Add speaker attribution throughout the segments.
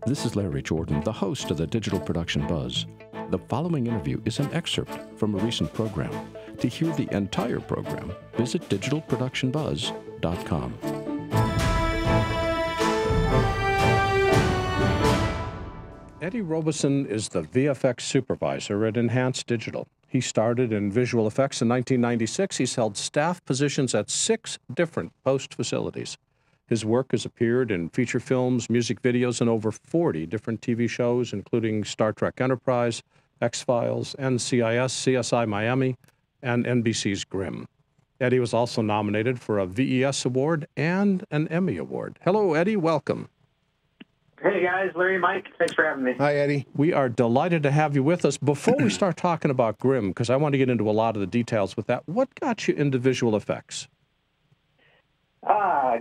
Speaker 1: This is Larry Jordan, the host of the Digital Production Buzz. The following interview is an excerpt from a recent program. To hear the entire program, visit digitalproductionbuzz.com. Eddie Robeson is the VFX supervisor at Enhanced Digital. He started in visual effects in 1996. He's held staff positions at 6 different post facilities. His work has appeared in feature films, music videos, and over 40 different TV shows, including Star Trek Enterprise, X-Files, NCIS, CSI Miami, and NBC's Grimm. Eddie was also nominated for a VES Award and an Emmy Award. Hello, Eddie. Welcome.
Speaker 2: Hey, guys. Larry, Mike, thanks for having me.
Speaker 3: Hi, Eddie.
Speaker 1: We are delighted to have you with us. Before we start talking about Grimm, because I want to get into a lot of the details with that, what got you into visual effects?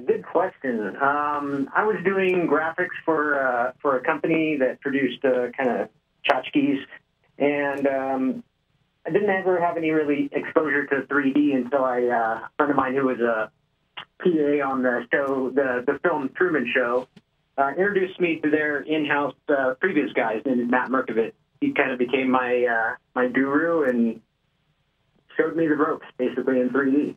Speaker 2: Good question. I was doing graphics for a company that produced kind of tchotchkes, and I didn't ever have any really exposure to 3D until a friend of mine who was a PA on the show, the film Truman Show, introduced me to their in-house previous guys named Matt Merkovich. He kind of became my my guru and showed me the ropes, basically, in 3D.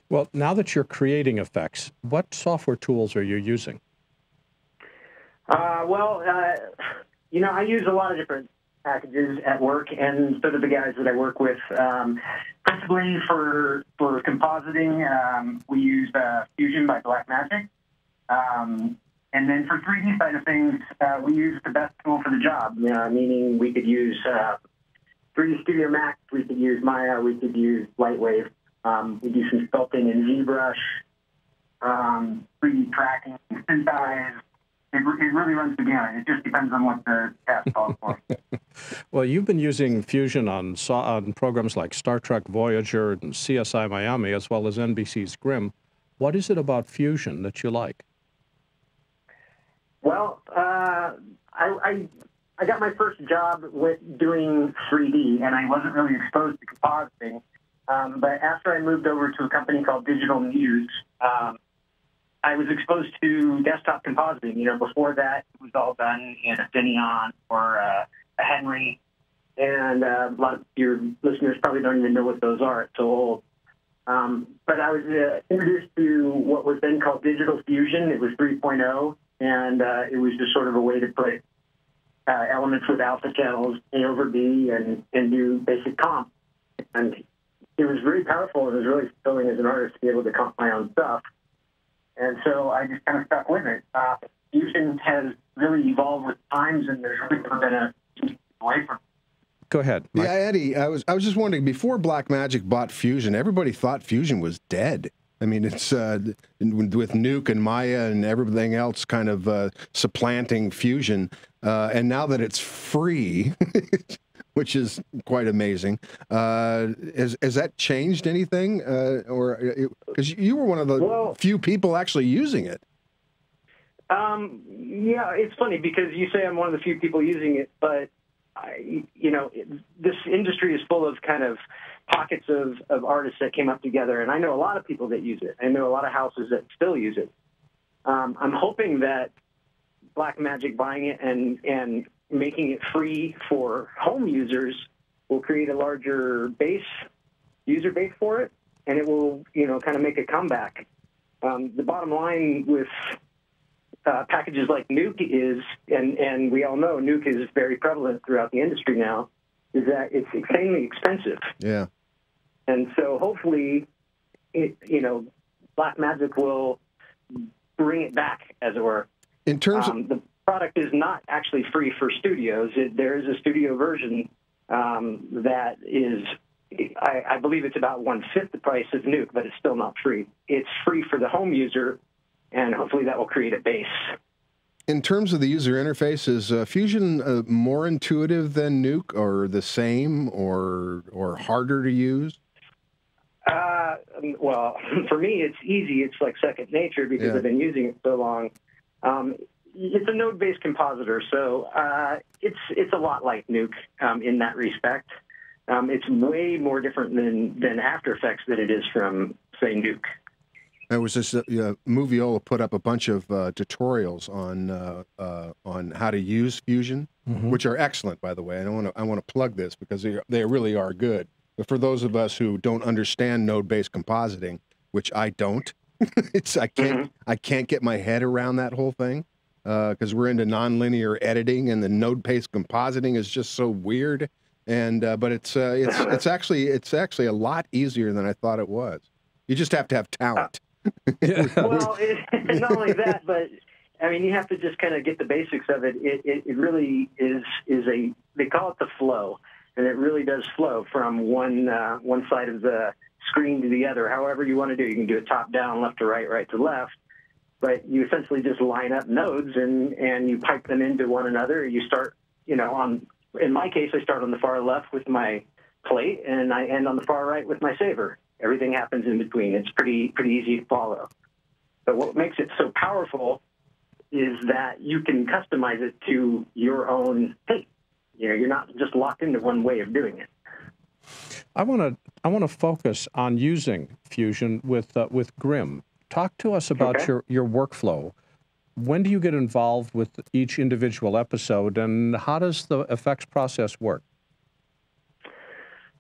Speaker 1: Well, now that you're creating effects, what software tools are you using?
Speaker 2: You know, I use a lot of different packages at work, and so do the guys that I work with. Principally for compositing, we use Fusion by Blackmagic. And then for 3D side of things, we use the best tool for the job, meaning we could use 3D Studio Max, we could use Maya, we could use Lightwave. We do some sculpting in ZBrush, 3D tracking, Synthesize. It really runs the gamut. It just depends on what the task calls for.
Speaker 1: Well, you've been using Fusion on programs like Star Trek Voyager and CSI Miami, as well as NBC's Grimm. What is it about Fusion that you like?
Speaker 2: Well, I got my first job with doing 3D, and I wasn't really exposed to compositing. But after I moved over to a company called Digital Muse, I was exposed to desktop compositing. You know, before that, it was all done in a Cineon or a Henry. And a lot of your listeners probably don't even know what those are. It's so old. But I was introduced to what was then called Digital Fusion. It was 3.0, and it was just sort of a way to put elements with alpha channels, A over B, and do basic comp. And it was really powerful. It was really fulfilling as an artist to be able to comp my own stuff. And so I just kind of stuck with it. Fusion has really evolved with times, and there's really never been a away from it.
Speaker 1: Go ahead, Mike.
Speaker 3: Yeah, Eddie, I was just wondering, before Blackmagic bought Fusion, everybody thought Fusion was dead. I mean, it's with Nuke and Maya and everything else kind of supplanting Fusion. And now that it's free, which is quite amazing. Has that changed anything? Because you were one of the few people actually using it.
Speaker 2: Yeah, it's funny because you say I'm one of the few people using it, but this industry is full of kind of pockets of artists that came up together, and I know a lot of people that use it. I know a lot of houses that still use it. I'm hoping that Blackmagic buying it and making it free for home users will create a larger user base for it, and it will, kind of make a comeback. The bottom line with packages like Nuke is, and we all know Nuke is very prevalent throughout the industry now, is that it's extremely expensive.
Speaker 3: Yeah.
Speaker 2: And so hopefully, Blackmagic will bring it back, as it were.
Speaker 3: In terms of
Speaker 2: the product is not actually free for studios. There is a studio version that is, I believe it's about 1/5 the price of Nuke, but it's still not free. It's free for the home user, and hopefully that will create a base.
Speaker 3: In terms of the user interface, is Fusion more intuitive than Nuke, or the same, or harder to use?
Speaker 2: Well, for me, it's easy. It's like second nature because I've been using it so long. It's a node-based compositor, so it's a lot like Nuke in that respect. It's way more different than After Effects than it is from, say, Nuke.
Speaker 3: There was this Moviola put up a bunch of tutorials on how to use Fusion, which are excellent, by the way. I want to plug this because they really are good. But for those of us who don't understand node-based compositing, which I don't, I can't get my head around that whole thing because we're into nonlinear editing, and the node-based compositing is just so weird. And but it's actually a lot easier than I thought it was. You just have to have talent.
Speaker 2: Well, it's not only that, but I mean, you have to just kind of get the basics of it. It really is they call it the flow, and it really does flow from one side of the screen to the other. However you want to do, you can do it top down, left to right, right to left. But you essentially just line up nodes and you pipe them into one another. You start, in my case, I start on the far left with my plate, and I end on the far right with my saver. Everything happens in between. It's pretty easy to follow. But what makes it so powerful is that you can customize it to your own taste. You're not just locked into one way of doing it.
Speaker 1: I want to focus on using Fusion with Grimm. Talk to us about your workflow. When do you get involved with each individual episode, and how does the effects process work?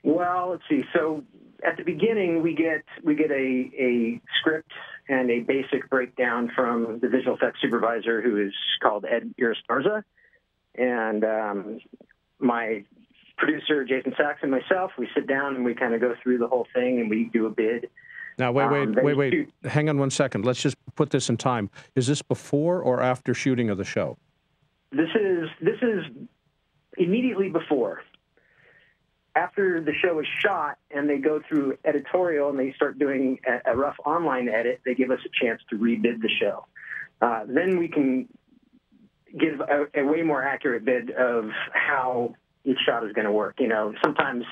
Speaker 2: Well, let's see. So at the beginning, we get a script and a basic breakdown from the visual effects supervisor, who is called Ed Irasparza, and my producer Jason Sachs and myself. We sit down and we kind of go through the whole thing, and we do a bid.
Speaker 1: Now, wait. Hang on one second. Let's just put this in time. Is this before or after shooting of the show?
Speaker 2: This is immediately before. After the show is shot and they go through editorial and they start doing a rough online edit, they give us a chance to rebid the show. Then we can give a way more accurate bid of how each shot is going to work. Sometimes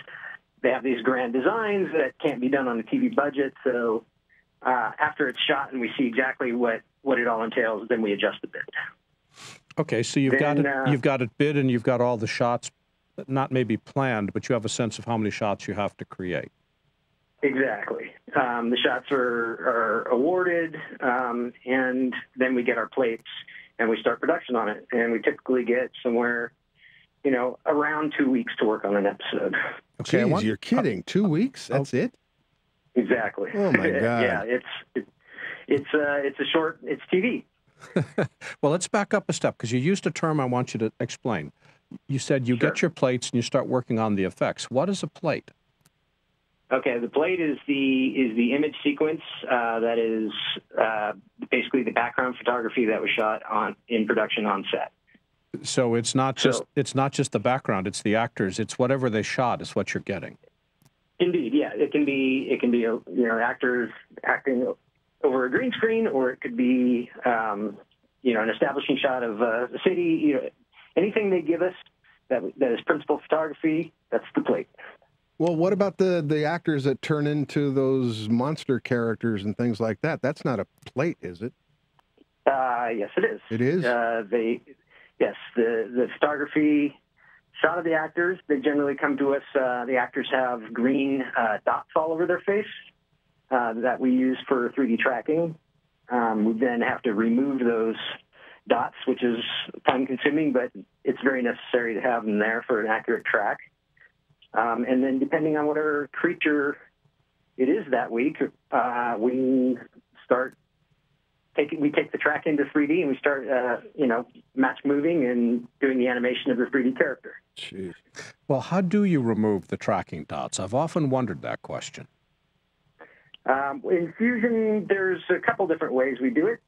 Speaker 2: they have these grand designs that can't be done on a TV budget. So after it's shot and we see exactly what it all entails, then we adjust the bid.
Speaker 1: Okay, so you've got it bid, and you've got all the shots, not maybe planned, but you have a sense of how many shots you have to create.
Speaker 2: Exactly. The shots are awarded, and then we get our plates and we start production on it. And we typically get somewhere, around 2 weeks to work on an episode.
Speaker 3: Okay, jeez, you're kidding. 2 weeks? That's it?
Speaker 2: Exactly.
Speaker 3: Oh my God.
Speaker 2: Yeah, it's TV.
Speaker 1: Well, let's back up a step, because you used a term I want you to explain. You said you get your plates and you start working on the effects. What is a plate?
Speaker 2: Okay, the plate is the image sequence that is basically the background photography that was shot in production on set.
Speaker 1: So it's not just the background; it's the actors. It's whatever they shot is what you're getting.
Speaker 2: Indeed, yeah. It can be actors acting over a green screen, or it could be an establishing shot of a city. Anything they give us that is principal photography, that's the plate.
Speaker 3: Well, what about the actors that turn into those monster characters and things like that? That's not a plate, is it?
Speaker 2: Yes, it is.
Speaker 3: It is?
Speaker 2: Yes, the photography shot of the actors, they generally come to us. The actors have green dots all over their face that we use for 3D tracking. We then have to remove those dots, which is time-consuming, but it's very necessary to have them there for an accurate track. And then depending on whatever creature it is that week, we take the track into 3D and we start, match moving and doing the animation of the 3D character.
Speaker 3: Jeez.
Speaker 1: Well, how do you remove the tracking dots? I've often wondered that question.
Speaker 2: In Fusion, there's a couple different ways we do it.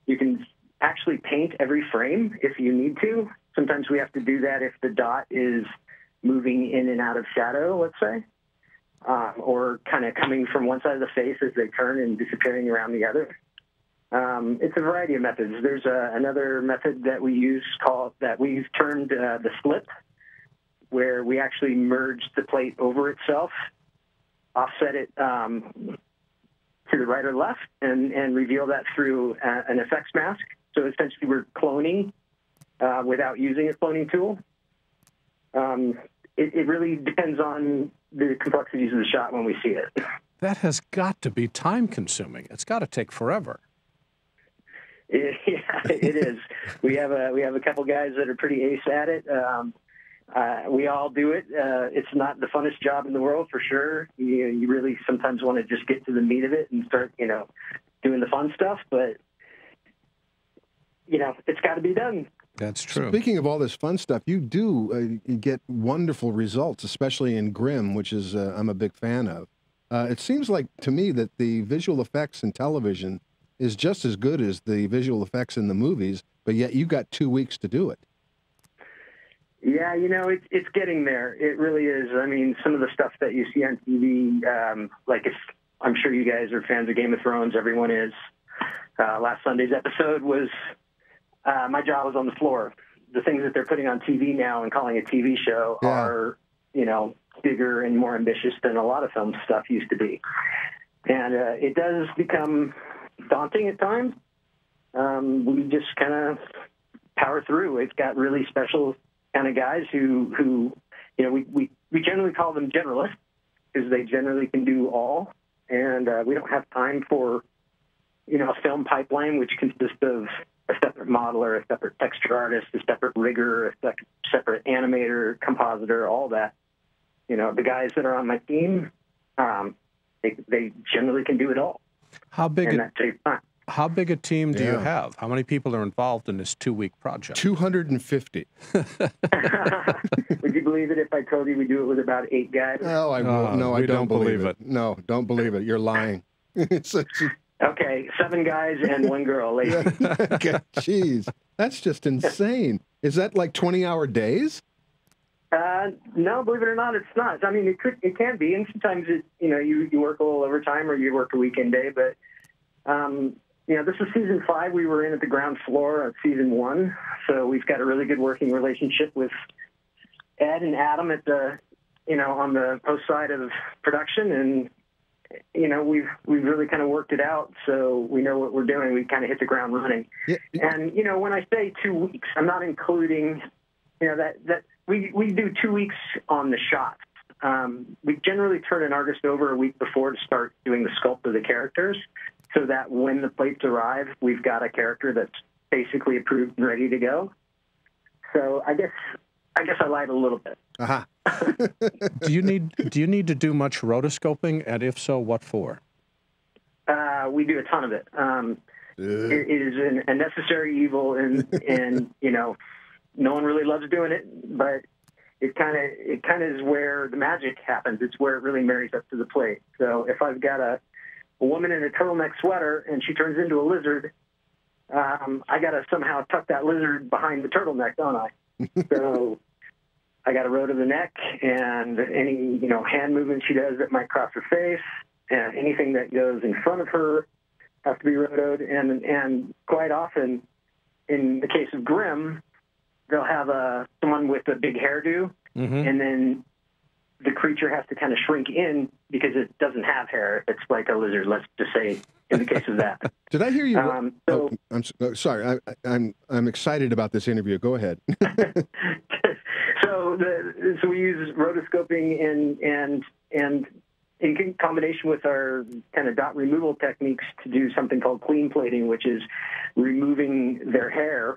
Speaker 2: You can actually paint every frame if you need to. Sometimes we have to do that if the dot is moving in and out of shadow, let's say, or kind of coming from one side of the face as they turn and disappearing around the other. It's a variety of methods. There's another method that we use that we've termed the slip, where we actually merge the plate over itself, offset it to the right or left, and reveal that through an effects mask. So essentially we're cloning without using a cloning tool. It really depends on the complexities of the shot when we see it.
Speaker 1: That has got to be time-consuming. It's got to take forever.
Speaker 2: Yeah, it is. We have a couple guys that are pretty ace at it. We all do it. It's not the funnest job in the world, for sure. You really sometimes want to just get to the meat of it and start, doing the fun stuff. But, it's got to be done.
Speaker 1: That's true.
Speaker 3: Speaking of all this fun stuff, you do get wonderful results, especially in Grimm, which is I'm a big fan of. It seems like to me that the visual effects in television is just as good as the visual effects in the movies, but yet you got 2 weeks to do it.
Speaker 2: Yeah, it's getting there. It really is. I mean, some of the stuff that you see on TV, I'm sure you guys are fans of Game of Thrones. Everyone is. Last Sunday's episode was, my job was on the floor. The things that they're putting on TV now and calling a TV show are, bigger and more ambitious than a lot of film stuff used to be. And it does become daunting at times. We just kind of power through. It's got really special kind of guys who we generally call them generalists because they generally can do all. And we don't have time for, a film pipeline, which consists of a separate modeler, a separate texture artist, a separate rigger, a separate animator, compositor, all that. The guys that are on my team, they generally can do it all.
Speaker 1: How big?
Speaker 2: And that takes time.
Speaker 1: How big a team do you have? How many people are involved in this 2-week project?
Speaker 3: 250.
Speaker 2: Would you believe it if I told you we do it with about 8 guys?
Speaker 3: No, I don't believe it. No, don't believe it. You're lying.
Speaker 2: Okay, 7 guys and 1 girl.
Speaker 3: Okay, jeez, that's just insane. Is that like 20-hour days?
Speaker 2: No, believe it or not, it's not. I mean, it can be, and sometimes you work a little overtime or you work a weekend day. But this is season 5. We were in at the ground floor of season 1, so we've got a really good working relationship with Ed and Adam at the on the post side of production, and we've really kind of worked it out, so we know what we're doing. We kind of hit the ground running. Yeah. And when I say 2 weeks, I'm not including that we do 2 weeks on the shot. We generally turn an artist over a week before to start doing the sculpt of the characters, so that when the plates arrive, we've got a character that's basically approved and ready to go. So I guess I lied a little bit.
Speaker 1: Do you need to do much rotoscoping, and if so, what for?
Speaker 2: We do a ton of it. It is a necessary evil, and no one really loves doing it, but it kind of is where the magic happens. It's where it really marries up to the plate. So if I've got a woman in a turtleneck sweater and she turns into a lizard, I got to somehow tuck that lizard behind the turtleneck, don't I? So I got to roto the neck, and any hand movement she does that might cross her face, and anything that goes in front of her has to be rotoed. And quite often, in the case of Grimm, they'll have someone with a big hairdo, and then the creature has to kind of shrink in because it doesn't have hair. It's like a lizard, let's just say, in the case of that.
Speaker 3: Did I hear you? I'm sorry. I'm excited about this interview. Go ahead.
Speaker 2: So we use rotoscoping and in combination with our kind of dot removal techniques to do something called clean plating, which is removing their hair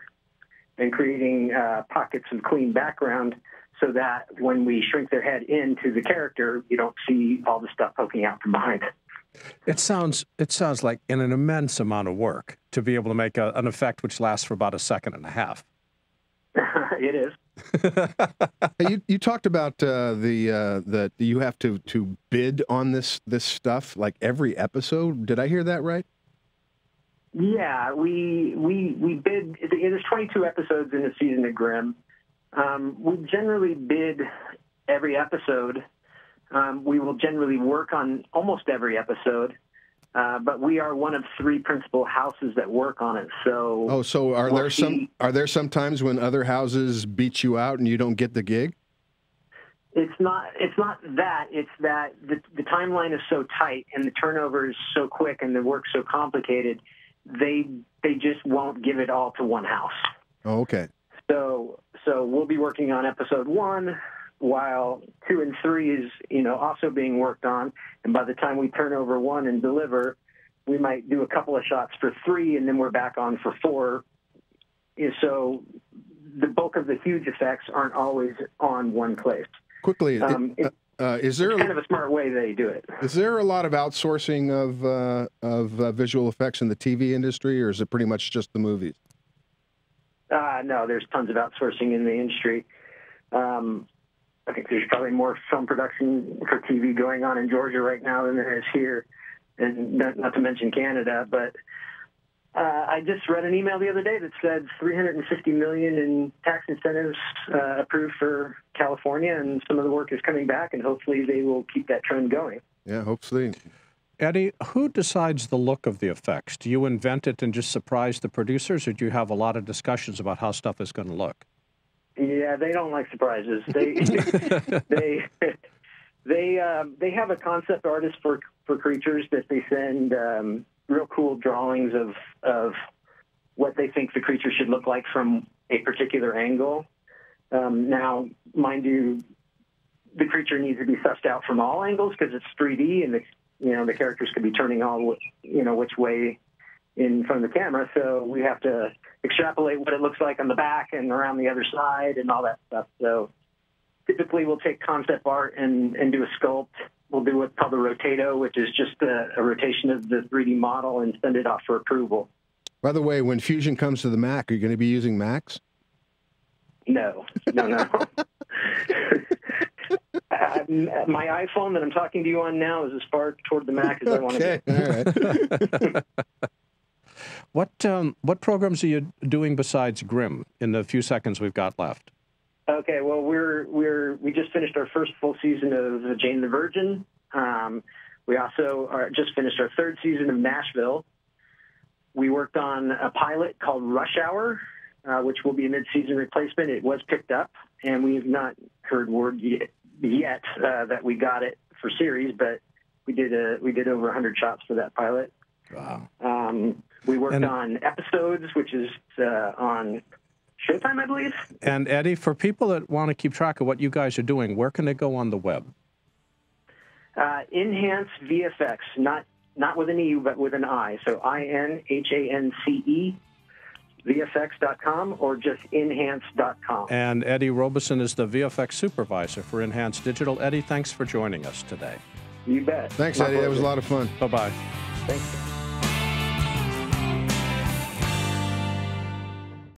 Speaker 2: and creating pockets of clean background, so that when we shrink their head into the character, you don't see all the stuff poking out from behind.
Speaker 1: It sounds like an immense amount of work to be able to make an effect which lasts for about 1.5 seconds.
Speaker 2: It is.
Speaker 3: Hey, you talked about that you have to bid on this stuff like every episode. Did I hear that right?
Speaker 2: Yeah, we bid. There's 22 episodes in a season of Grimm. We generally bid every episode. We will generally work on almost every episode, but we are one of 3 principal houses that work on it. So,
Speaker 3: so are there some times when other houses beat you out and you don't get the gig?
Speaker 2: It's not that. It's that the timeline is so tight and the turnover is so quick and the work's so complicated. They just won't give it all to one house.
Speaker 3: Oh, okay.
Speaker 2: So we'll be working on episode 1. while 2 and 3 is, also being worked on. And by the time we turn over 1 and deliver, we might do a couple of shots for 3, and then we're back on for 4. So the bulk of the huge effects aren't always on one place.
Speaker 3: Quickly, is there
Speaker 2: kind of a smart way they do it?
Speaker 3: Is there a lot of outsourcing of visual effects in the TV industry, or is it pretty much just the movies?
Speaker 2: No, there's tons of outsourcing in the industry. I think there's probably more film production for TV going on in Georgia right now than there is here, and not to mention Canada. But I just read an email the other day that said $350 million in tax incentives approved for California, and some of the work is coming back, and hopefully they will keep that trend going.
Speaker 3: Yeah, hopefully.
Speaker 1: Eddie, who decides the look of the effects? Do you invent it and just surprise the producers, or do you have a lot of discussions about how stuff is going to look?
Speaker 2: Yeah, they don't like surprises. They they have a concept artist for creatures that they send real cool drawings of what they think the creature should look like from a particular angle. Now, mind you, the creature needs to be sussed out from all angles because it's 3D, and the characters could be turning all which way in front of the camera. So we have to extrapolate what it looks like on the back and around the other side and all that stuff. So typically we'll take concept art and do a sculpt. We'll do what's called a rotato, which is just a rotation of the 3D model, and send it off for approval. By
Speaker 3: the way, when Fusion comes to the Mac, are you going to be using Macs?
Speaker 2: No. My iPhone that I'm talking to you on now is as far toward the Mac as I want to get.
Speaker 3: All right.
Speaker 1: What programs are you doing besides Grimm in the few seconds we've got left?
Speaker 2: Okay, well, we just finished our first full season of Jane the Virgin. We also just finished our 3rd season of Nashville. We worked on a pilot called Rush Hour, which will be a mid-season replacement. It was picked up, and we've not heard word yet that we got it for series, but we did over 100 shots for that pilot.
Speaker 1: Wow.
Speaker 2: We worked on Episodes, which is on Showtime, I believe.
Speaker 1: And Eddie, for people that want to keep track of what you guys are doing, where can they go on the web?
Speaker 2: Enhance VFX, not with an E, but with an I. So INHANCE VFX.com, or just enhance.com.
Speaker 1: And Eddie Robeson is the VFX supervisor for Enhance Digital. Eddie, thanks for joining us today.
Speaker 2: You bet.
Speaker 3: Thanks, Eddie. That was a lot of fun.
Speaker 1: Bye-bye.
Speaker 2: Thanks.